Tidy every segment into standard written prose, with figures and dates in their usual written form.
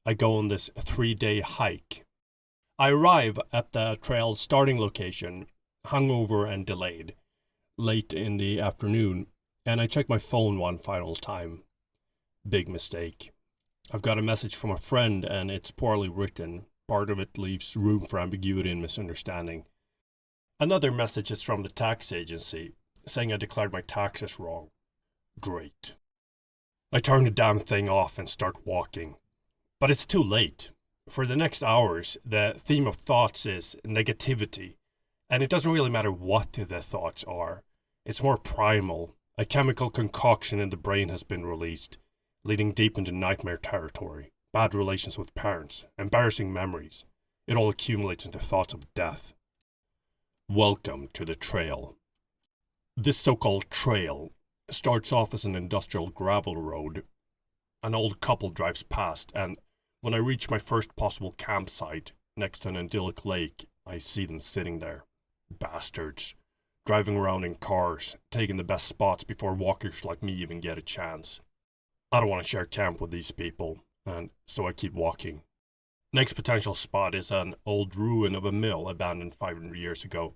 I go on this 3-day hike. I arrive at the trail's starting location, hungover and delayed, late in the afternoon, and I check my phone one final time. Big mistake. I've got a message from a friend and it's poorly written. Part of it leaves room for ambiguity and misunderstanding. Another message is from the tax agency, saying I declared my taxes wrong. Great. I turn the damn thing off and start walking. But it's too late. For the next hours, the theme of thoughts is negativity. And it doesn't really matter what the thoughts are. It's more primal. A chemical concoction in the brain has been released, leading deep into nightmare territory. Bad relations with parents, embarrassing memories. It all accumulates into thoughts of death. Welcome to the trail. This so-called trail starts off as an industrial gravel road. An old couple drives past, and when I reach my first possible campsite next to an idyllic lake, I see them sitting there. Bastards. Driving around in cars, taking the best spots before walkers like me even get a chance. I don't want to share camp with these people, and so I keep walking. Next potential spot is an old ruin of a mill abandoned 500 years ago,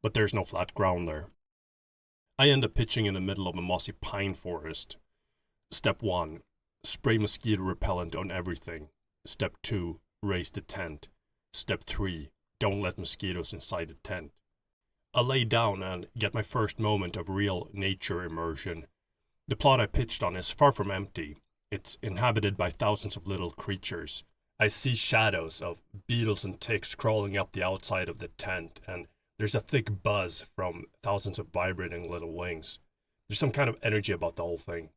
but there's no flat ground there. I end up pitching in the middle of a mossy pine forest. Step 1. Spray mosquito repellent on everything. Step 2. Raise the tent. Step 3. Don't let mosquitoes inside the tent. I lay down and get my first moment of real nature immersion. The plot I pitched on is far from empty. It's inhabited by thousands of little creatures. I see shadows of beetles and ticks crawling up the outside of the tent, and there's a thick buzz from thousands of vibrating little wings. There's some kind of energy about the whole thing.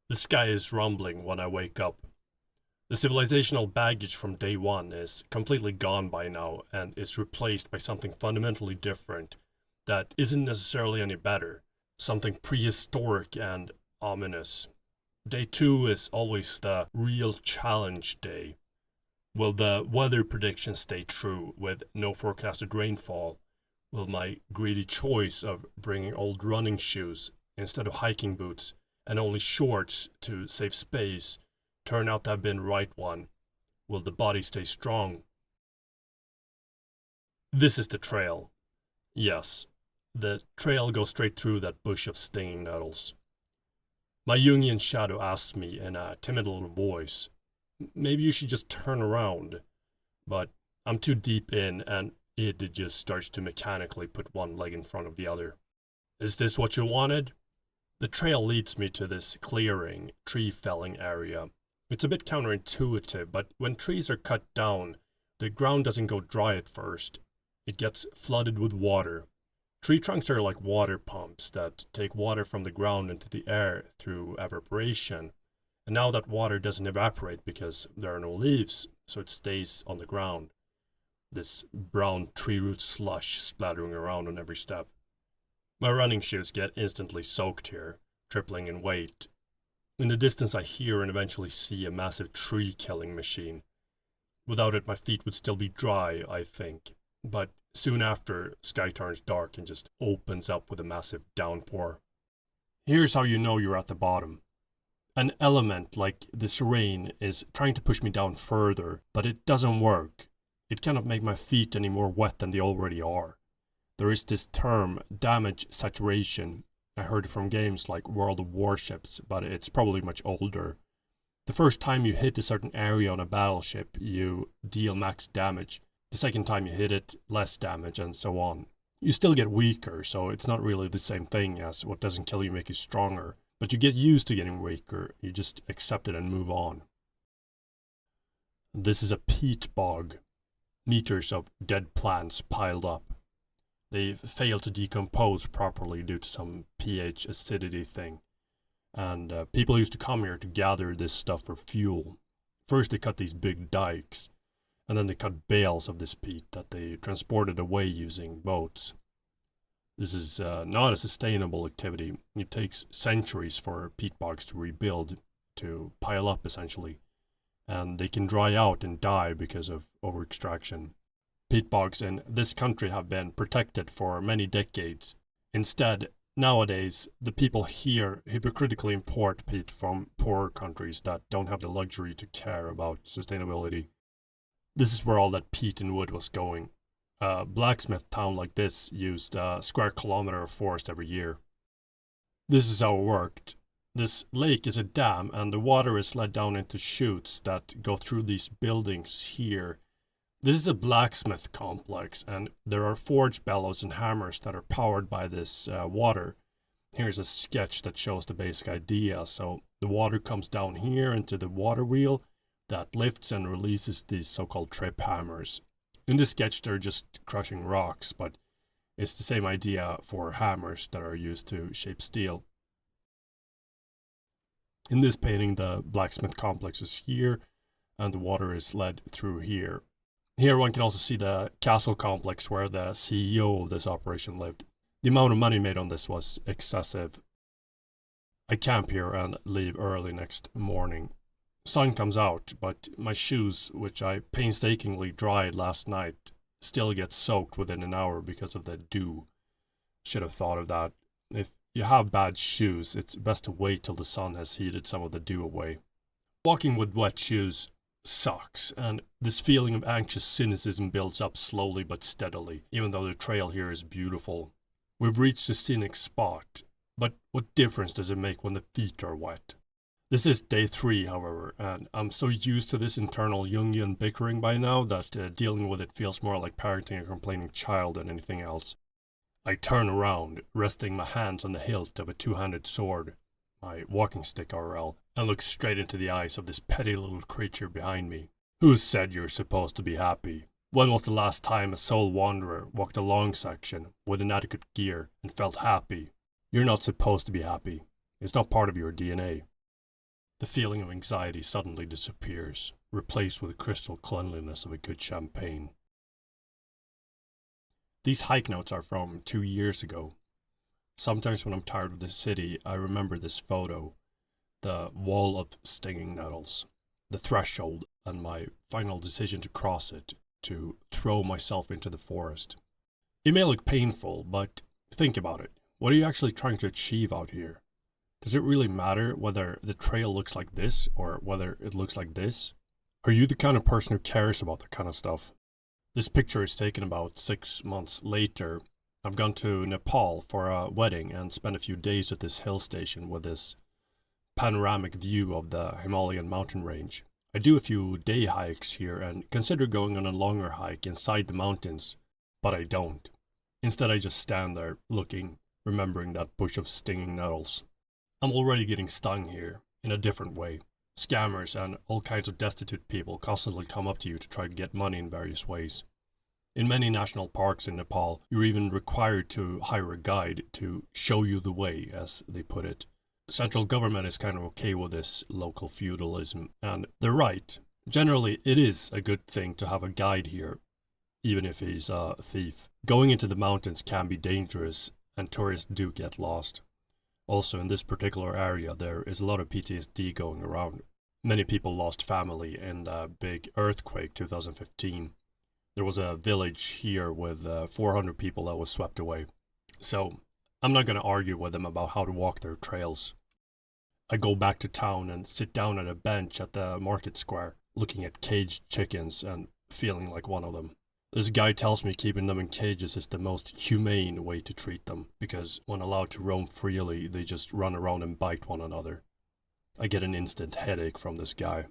The sky is rumbling when I wake up. The civilizational baggage from day one is completely gone by now and is replaced by something fundamentally different that isn't necessarily any better. Something prehistoric and ominous. Day 2 is always the real challenge day. Will the weather predictions stay true with no forecasted rainfall? Will my greedy choice of bringing old running shoes instead of hiking boots and only shorts to save space turn out to have been the right one? Will the body stay strong? This is the trail. Yes, the trail goes straight through that bush of stinging nettles. My Jungian shadow asks me in a timid little voice, maybe you should just turn around. But I'm too deep in and it just starts to mechanically put one leg in front of the other. Is this what you wanted? The trail leads me to this clearing, tree felling area. It's a bit counterintuitive, but when trees are cut down, the ground doesn't go dry at first. It gets flooded with water. Tree trunks are like water pumps that take water from the ground into the air through evaporation. And now that water doesn't evaporate because there are no leaves, so it stays on the ground. This brown tree root slush splattering around on every step. My running shoes get instantly soaked here, tripling in weight. In the distance I hear and eventually see a massive tree-killing machine. Without it my feet would still be dry, I think. But soon after, sky turns dark and just opens up with a massive downpour. Here's how you know you're at the bottom. An element like this rain is trying to push me down further, but it doesn't work. It cannot make my feet any more wet than they already are. There is this term, damage saturation. I heard it from games like World of Warships, but it's probably much older. The first time you hit a certain area on a battleship, you deal max damage. The second time you hit it, less damage, and so on. You still get weaker, so it's not really the same thing as what doesn't kill you make you stronger. But you get used to getting weaker, you just accept it and move on. This is a peat bog. Meters of dead plants piled up. They fail to decompose properly due to some pH acidity thing. And people used to come here to gather this stuff for fuel. First they cut these big dikes, and then they cut bales of this peat that they transported away using boats. This is not a sustainable activity. It takes centuries for peat bogs to rebuild, to pile up essentially, and they can dry out and die because of over-extraction. Peat bogs in this country have been protected for many decades. Instead, Nowadays, the people here hypocritically import peat from poorer countries that don't have the luxury to care about sustainability. This is where all that peat and wood was going. A blacksmith town like this used a square kilometer of forest every year. This is how it worked. This lake is a dam, and the water is let down into chutes that go through these buildings here. This is a blacksmith complex, and there are forge bellows and hammers that are powered by this water. Here's a sketch that shows the basic idea. So the water comes down here into the water wheel that lifts and releases these so-called trip hammers. In this sketch, they're just crushing rocks, but it's the same idea for hammers that are used to shape steel. In this painting, the blacksmith complex is here, and the water is led through here. Here one can also see the castle complex where the CEO of this operation lived. The amount of money made on this was excessive. I camp here and leave early next morning. Sun comes out, but my shoes, which I painstakingly dried last night, still get soaked within an hour because of the dew. Should have thought of that. If you have bad shoes, it's best to wait till the sun has heated some of the dew away. Walking with wet shoes sucks, and this feeling of anxious cynicism builds up slowly but steadily, even though the trail here is beautiful. We've reached a scenic spot, but what difference does it make when the feet are wet? This is day 3, however, and I'm so used to this internal Jungian bickering by now that dealing with it feels more like parenting a complaining child than anything else. I turn around, resting my hands on the hilt of a two-handed sword, my walking stick RL, and look straight into the eyes of this petty little creature behind me. Who said you're supposed to be happy? When was the last time a soul wanderer walked a long section with inadequate gear and felt happy? You're not supposed to be happy. It's not part of your DNA. The feeling of anxiety suddenly disappears, replaced with the crystal cleanliness of a good champagne. These hike notes are from 2 years ago. Sometimes when I'm tired of the city, I remember this photo, the wall of stinging nettles, the threshold, and my final decision to cross it, to throw myself into the forest. It may look painful, but think about it. What are you actually trying to achieve out here? Does it really matter whether the trail looks like this or whether it looks like this? Are you the kind of person who cares about that kind of stuff? This picture is taken about 6 months later. I've gone to Nepal for a wedding and spent a few days at this hill station with this panoramic view of the Himalayan mountain range. I do a few day hikes here and consider going on a longer hike inside the mountains, but I don't. Instead, I just stand there looking, remembering that bush of stinging nettles. I'm already getting stung here, in a different way. Scammers and all kinds of destitute people constantly come up to you to try to get money in various ways. In many national parks in Nepal, you're even required to hire a guide to show you the way, as they put it. Central government is kind of okay with this local feudalism, and they're right. Generally, it is a good thing to have a guide here, even if he's a thief. Going into the mountains can be dangerous, and tourists do get lost. Also, in this particular area, there is a lot of PTSD going around. Many people lost family in the big earthquake 2015. There was a village here with 400 people that was swept away. So, I'm not going to argue with them about how to walk their trails. I go back to town and sit down at a bench at the market square, looking at caged chickens and feeling like one of them. This guy tells me keeping them in cages is the most humane way to treat them, because when allowed to roam freely, they just run around and bite one another. I get an instant headache from this guy.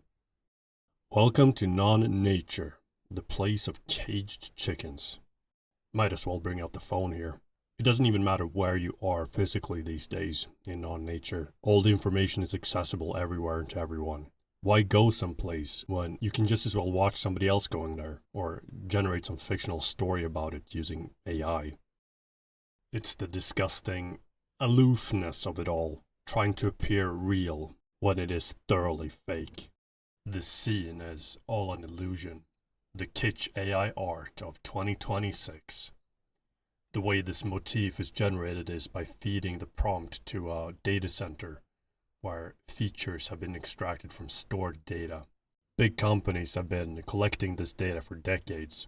Welcome to non-nature, the place of caged chickens. Might as well bring out the phone here. It doesn't even matter where you are physically these days in non-nature. All the information is accessible everywhere and to everyone. Why go someplace when you can just as well watch somebody else going there or generate some fictional story about it using AI? It's the disgusting aloofness of it all, trying to appear real when it is thoroughly fake. The scene is all an illusion, the kitsch AI art of 2026. The way this motif is generated is by feeding the prompt to a data center, where features have been extracted from stored data. Big companies have been collecting this data for decades.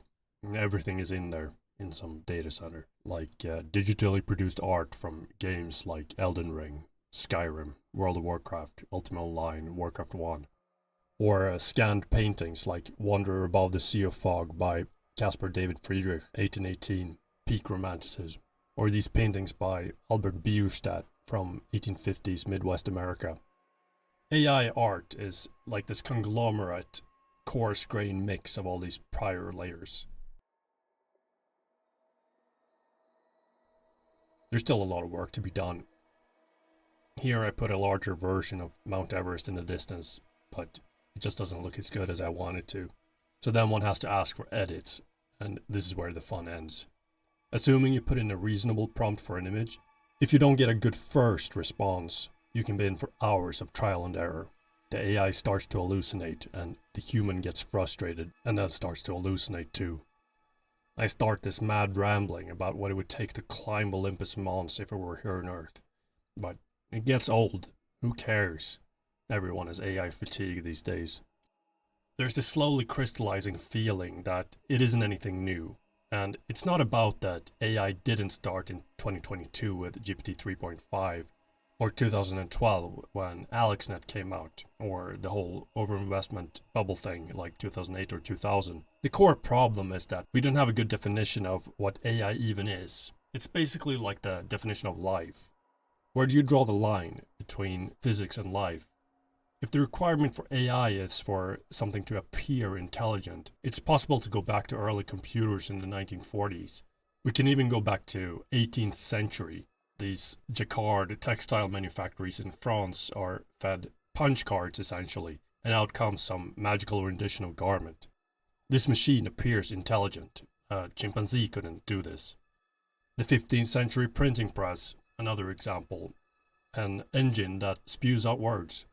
Everything is in there. in some data center, like digitally produced art from games like Elden Ring, Skyrim, World of Warcraft, Ultima Online, Warcraft 1, or scanned paintings like Wanderer Above the Sea of Fog by Caspar David Friedrich, 1818, peak romanticism, or these paintings by Albert Bierstadt from 1850s Midwest America. AI art is like this conglomerate, coarse-grained mix of all these prior layers. There's still a lot of work to be done. Here I put a larger version of Mount Everest in the distance, but it just doesn't look as good as I want it to. So then one has to ask for edits, and this is where the fun ends. Assuming you put in a reasonable prompt for an image, if you don't get a good first response, you can be in for hours of trial and error. The AI starts to hallucinate, and the human gets frustrated, and then starts to hallucinate too. I start this mad rambling about what it would take to climb Olympus Mons if it were here on Earth. But it gets old. Who cares? Everyone has AI fatigue these days. There's this slowly crystallizing feeling that it isn't anything new. And it's not about that AI didn't start in 2022 with GPT 3.5, or 2012 when AlexNet came out, or the whole overinvestment bubble thing like 2008 or 2000. The core problem is that we don't have a good definition of what AI even is. It's basically like the definition of life. Where do you draw the line between physics and life? If the requirement for AI is for something to appear intelligent, it's possible to go back to early computers in the 1940s. We can even go back to 18th century. These Jacquard textile manufactories in France are fed punch cards essentially, and out comes some magical rendition of garment. This machine appears intelligent. A chimpanzee couldn't do this. The 15th century printing press, another example. An engine that spews out words.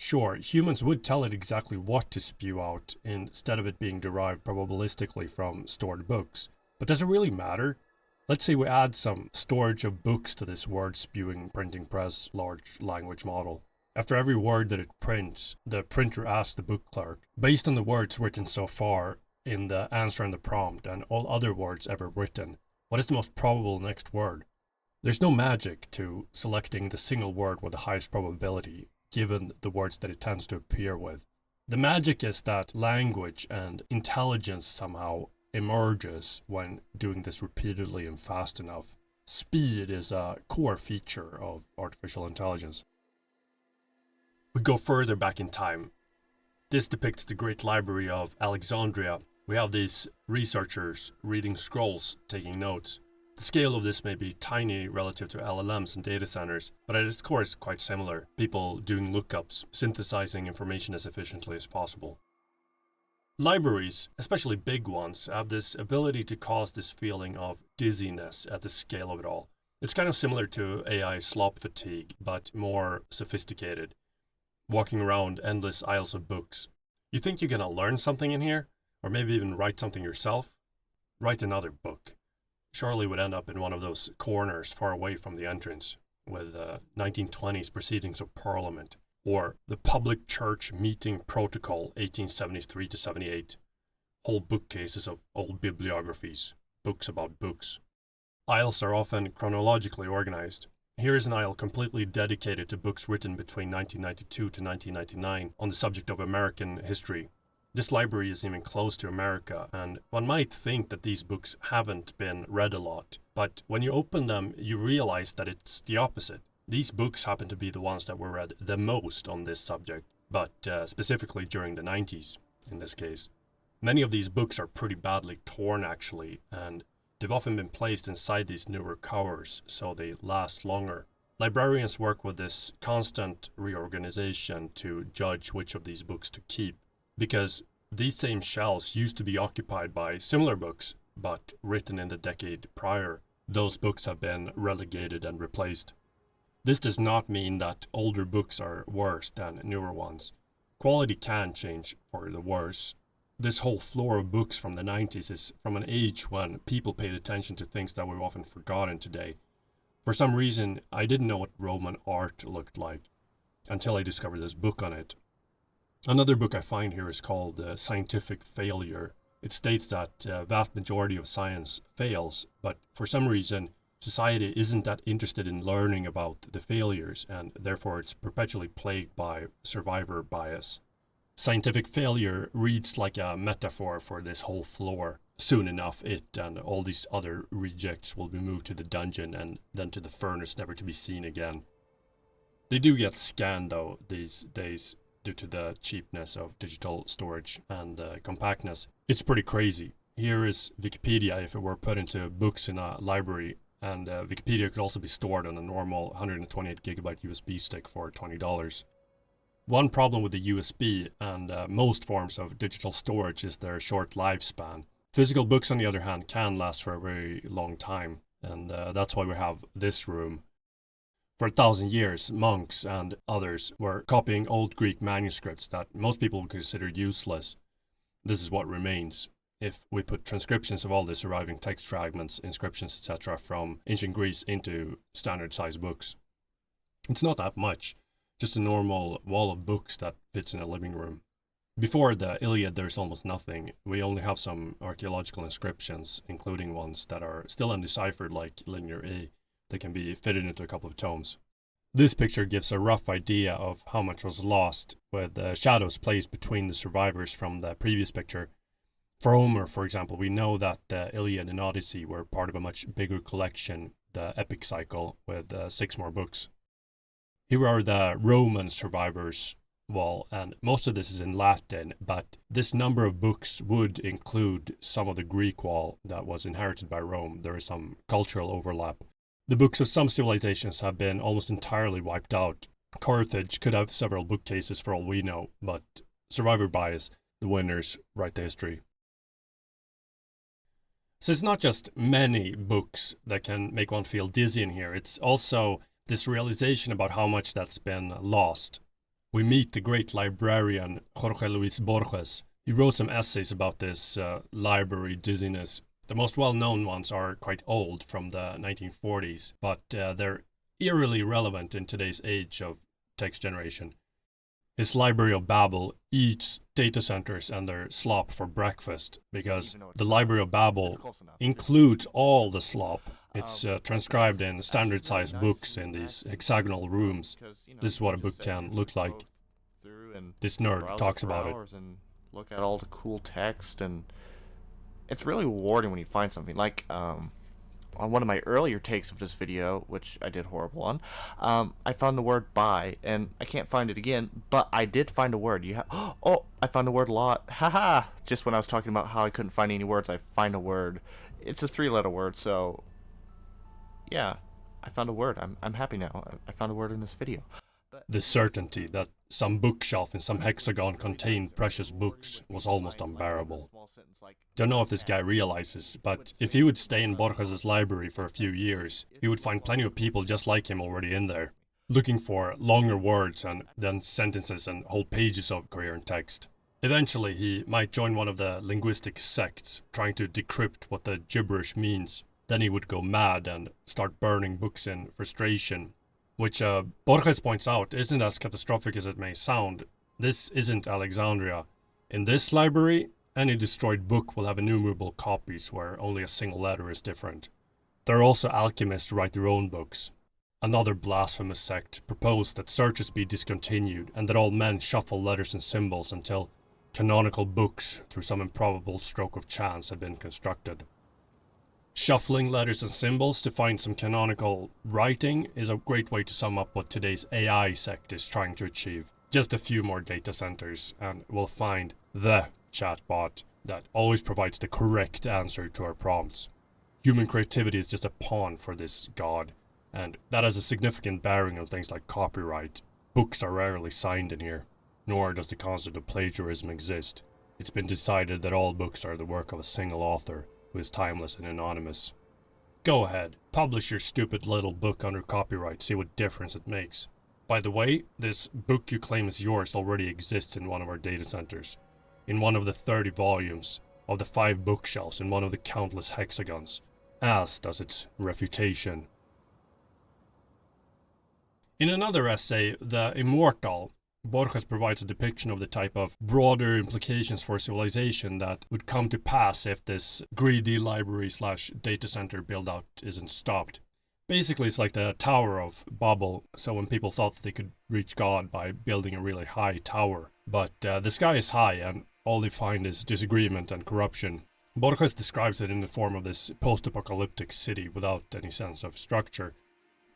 Sure, humans would tell it exactly what to spew out instead of it being derived probabilistically from stored books. But does it really matter? Let's say we add some storage of books to this word-spewing printing press large language model. After every word that it prints, the printer asks the book clerk, based on the words written so far in the answer and the prompt and all other words ever written, what is the most probable next word? There's no magic to selecting the single word with the highest probability, given the words that it tends to appear with. The magic is that language and intelligence somehow emerges when doing this repeatedly and fast enough. Speed is a core feature of artificial intelligence. We go further back in time. This depicts the Great Library of Alexandria. We have these researchers reading scrolls, taking notes. The scale of this may be tiny relative to LLMs and data centers, but at its core it's quite similar. People doing lookups, synthesizing information as efficiently as possible. Libraries, especially big ones, have this ability to cause this feeling of dizziness at the scale of it all. It's kind of similar to AI slop fatigue, but more sophisticated. Walking around endless aisles of books. You think you're gonna learn something in here? Or maybe even write something yourself? Write another book. Surely would end up in one of those corners far away from the entrance, with 1920s proceedings of Parliament, or the Public Church Meeting Protocol 1873 to 78, whole bookcases of old bibliographies, books about books. Aisles are often chronologically organized. Here is an aisle completely dedicated to books written between 1992 to 1999 on the subject of American history. This library isn't even close to America, and one might think that these books haven't been read a lot, but when you open them, you realize that it's the opposite. These books happen to be the ones that were read the most on this subject, but specifically during the 90s, in this case. Many of these books are pretty badly torn, actually, and they've often been placed inside these newer covers, so they last longer. Librarians work with this constant reorganization to judge which of these books to keep, because these same shelves used to be occupied by similar books, but written in the decade prior. Those books have been relegated and replaced. This does not mean that older books are worse than newer ones. Quality can change for the worse. This whole floor of books from the 90s is from an age when people paid attention to things that we've often forgotten today. For some reason, I didn't know what Roman art looked like until I discovered this book on it. Another book I find here is called Scientific Failure, It states that vast majority of science fails, but for some reason, society isn't that interested in learning about the failures, and therefore it's perpetually plagued by survivor bias. Scientific failure reads like a metaphor for this whole floor. Soon enough, it and all these other rejects will be moved to the dungeon and then to the furnace, never to be seen again. They do get scanned though these days due to the cheapness of digital storage and compactness. It's pretty crazy. Here is Wikipedia if it were put into books in a library, and Wikipedia could also be stored on a normal 128 gigabyte USB stick for $20. One problem with the USB and most forms of digital storage is their short lifespan. Physical books, on the other hand, can last for a very long time, and that's why we have this room. For 1,000 years, monks and others were copying old Greek manuscripts that most people would consider useless. This is what remains. If we put transcriptions of all the surviving text fragments, inscriptions, etc. from ancient Greece into standard-sized books. It's not that much, just a normal wall of books that fits in a living room. Before the Iliad, there's almost nothing. We only have some archaeological inscriptions, including ones that are still undeciphered, like Linear A, that can be fitted into a couple of tomes. This picture gives a rough idea of how much was lost, with shadows placed between the survivors from the previous picture. For Homer, for example, we know that the Iliad and Odyssey were part of a much bigger collection, the Epic Cycle, with 6 more books. Here are the Roman survivors wall, and most of this is in Latin, but this number of books would include some of the Greek wall that was inherited by Rome. There is some cultural overlap. The books of some civilizations have been almost entirely wiped out. Carthage could have several bookcases for all we know, but survivor bias, the winners write the history. So it's not just many books that can make one feel dizzy in here, it's also this realization about how much that's been lost. We meet the great librarian Jorge Luis Borges. He wrote some essays about this library dizziness. The most well-known ones are quite old, from the 1940s, but they're eerily relevant in today's age of text generation. His Library of Babel eats data centers and their slop for breakfast, because the Library of Babel includes all the slop. It's transcribed in standard-sized books in these hexagonal rooms. This is what a book can look like. This nerd talks about it. And look at all the cool text, and it's really rewarding when you find something. Like on one of my earlier takes of this video, which I did horrible on, I found the word "by," and I can't find it again, but I did find a word. Oh, I found a word lot. Haha! Just when I was talking about how I couldn't find any words, I find a word. It's a 3-letter word, so yeah, I found a word. I'm happy now. I found a word in this video. The certainty that some bookshelf in some hexagon contained precious books was almost unbearable. Don't know if this guy realizes, but if he would stay in Borges' library for a few years, he would find plenty of people just like him already in there, looking for longer words and then sentences and whole pages of coherent text. Eventually, he might join one of the linguistic sects, trying to decrypt what the gibberish means. Then he would go mad and start burning books in frustration, which Borges points out isn't as catastrophic as it may sound. This isn't Alexandria. In this library, any destroyed book will have innumerable copies where only a single letter is different. There are also alchemists who write their own books. Another blasphemous sect proposed that searches be discontinued and that all men shuffle letters and symbols until canonical books, through some improbable stroke of chance, had been constructed. Shuffling letters and symbols to find some canonical writing is a great way to sum up what today's AI sect is trying to achieve. Just a few more data centers and we'll find the chatbot that always provides the correct answer to our prompts. Human creativity is just a pawn for this god, and that has a significant bearing on things like copyright. Books are rarely signed in here, nor does the concept of plagiarism exist. It's been decided that all books are the work of a single author, who is timeless and anonymous. Go ahead, publish your stupid little book under copyright, see what difference it makes. By the way, this book you claim is yours already exists in one of our data centers, in one of the 30 volumes of the 5 bookshelves in one of the countless hexagons, as does its refutation. In another essay, The Immortal, Borges provides a depiction of the type of broader implications for civilization that would come to pass if this greedy library/data center build-out isn't stopped. Basically, it's like the Tower of Babel, so when people thought that they could reach God by building a really high tower. But the sky is high, and all they find is disagreement and corruption. Borges describes it in the form of this post-apocalyptic city without any sense of structure.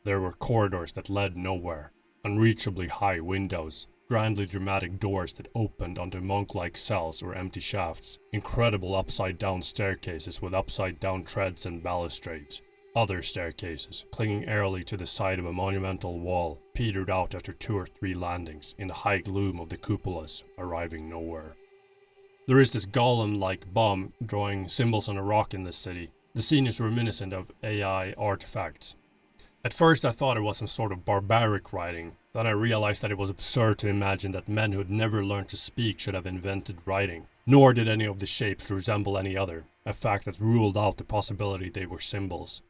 There were corridors that led nowhere, unreachably high windows, grandly dramatic doors that opened onto monk-like cells or empty shafts, incredible upside-down staircases with upside-down treads and balustrades. Other staircases, clinging airily to the side of a monumental wall, petered out after 2 or 3 landings in the high gloom of the cupolas, arriving nowhere. There is this golem-like bomb drawing symbols on a rock in this city. The scene is reminiscent of AI artifacts. At first I thought it was some sort of barbaric writing. Then I realized that it was absurd to imagine that men who had never learned to speak should have invented writing. Nor did any of the shapes resemble any other, a fact that ruled out the possibility they were symbols.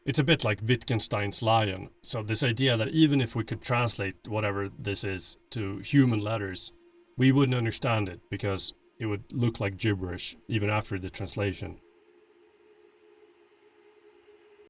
It's a bit like Wittgenstein's lion, so this idea that even if we could translate whatever this is to human letters, we wouldn't understand it because it would look like gibberish even after the translation.